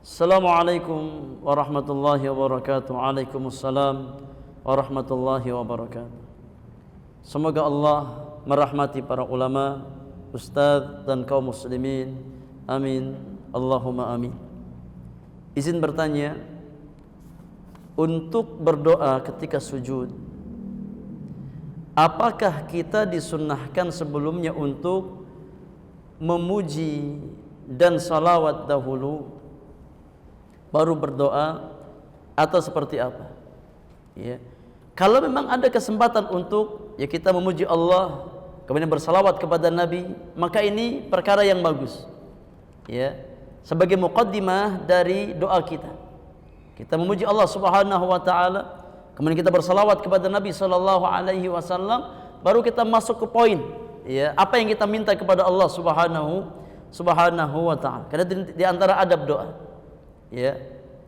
Assalamualaikum warahmatullahi wabarakatuh. Waalaikumsalam warahmatullahi wabarakatuh. Semoga Allah merahmati para ulama, ustadz dan kaum muslimin. Amin. Allahumma amin. Izin bertanya, untuk berdoa ketika sujud, apakah kita disunnahkan sebelumnya untuk memuji dan salawat dahulu baru berdoa, atau seperti apa? Ya. Kalau memang ada kesempatan untuk kita memuji Allah kemudian bersalawat kepada Nabi, maka ini perkara yang bagus. Ya. Sebagai muqaddimah dari doa kita. Kita memuji Allah Subhanahu wa taala, kemudian kita bersalawat kepada Nabi sallallahu alaihi wasallam, baru kita masuk ke poin, ya, apa yang kita minta kepada Allah Subhanahu wa taala. Karena di antara adab doa, ya,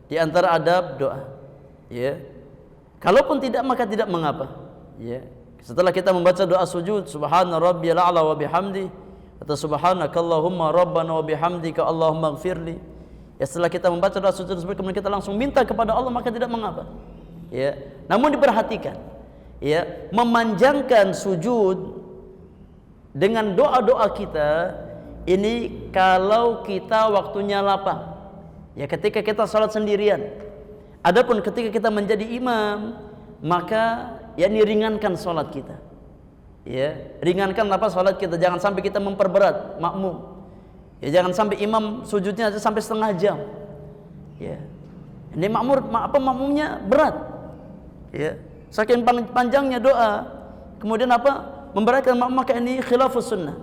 di antara adab doa, ya, kalaupun tidak maka tidak mengapa, ya. Setelah kita membaca doa sujud, subhana rabbiyal a'la wa bihamdi, atau subhanakallahumma rabbana wa bihamdika allahumma ighfirli, ya, setelah kita membaca doa sujud tersebut kemudian kita langsung minta kepada Allah, maka tidak mengapa, ya. Namun diperhatikan, ya, memanjangkan sujud dengan doa-doa kita ini kalau kita waktunya lapang, ya, ketika kita salat sendirian. Adapun ketika kita menjadi imam, maka yakni ringankan salat kita. Ya, ringankan apa salat kita, jangan sampai kita memperberat makmum. Ya, jangan sampai imam sujudnya sampai setengah jam. Ya. Ini makmumnya berat. Ya, saking panjangnya doa, kemudian memberatkan makmum, maka ini khilafus sunnah.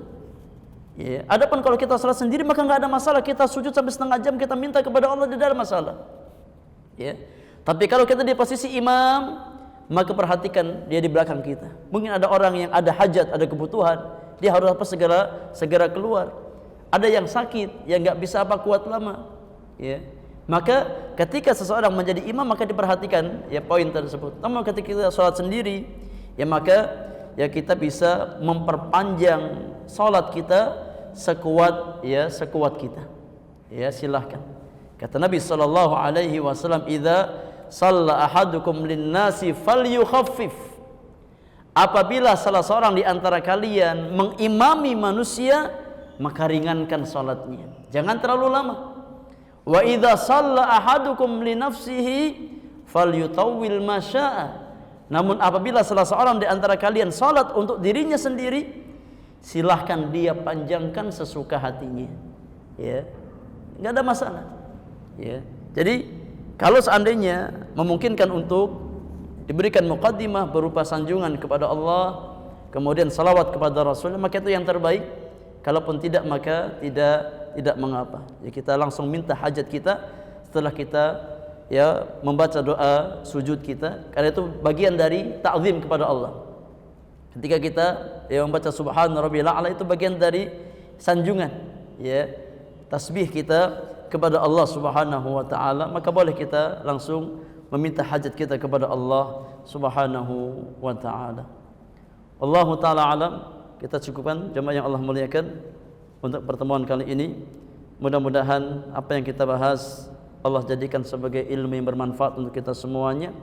Ya, adapun kalau kita salat sendiri maka enggak ada masalah, kita sujud sampai setengah jam, kita minta kepada Allah, tidak ada masalah. Ya. Tapi kalau kita di posisi imam, maka perhatikan dia di belakang kita. Mungkin ada orang yang ada hajat, ada kebutuhan, dia harus segera keluar. Ada yang sakit, yang enggak bisa kuat lama. Ya. Maka ketika seseorang menjadi imam, maka diperhatikan ya poin tersebut. Namun ketika kita salat sendiri, ya maka ya kita bisa memperpanjang salat kita sekuat kita. Ya, silahkan. Kata Nabi sallallahu alaihi wasallam, "Idza shalla ahadukum lin-nasi falyukhaffif." Apabila salah seorang di antara kalian mengimami manusia, maka ringankan salatnya. Jangan terlalu lama. Wa idza shalla ahadukum li nafsihi falyutawwil ma syaa. Namun apabila salah seorang di antara kalian salat untuk dirinya sendiri, silahkan dia panjangkan sesuka hatinya. Ya. Enggak ada masalah. Ya. Jadi kalau seandainya memungkinkan untuk diberikan muqaddimah berupa sanjungan kepada Allah, kemudian salawat kepada Rasul, maka itu yang terbaik. Kalaupun tidak, maka tidak mengapa. Ya, kita langsung minta hajat kita setelah kita ya membaca doa sujud kita, karena itu bagian dari ta'zim kepada Allah. Ketika kita ya membaca subhana rabbiyal a'la, itu bagian dari sanjungan, ya, tasbih kita kepada Allah Subhanahu wa taala, maka boleh kita langsung meminta hajat kita kepada Allah Subhanahu wa taala. Allahu taala alam. Kita cukupkan jemaah yang Allah muliakan untuk pertemuan kali ini. Mudah-mudahan apa yang kita bahas Allah jadikan sebagai ilmu yang bermanfaat untuk kita semuanya.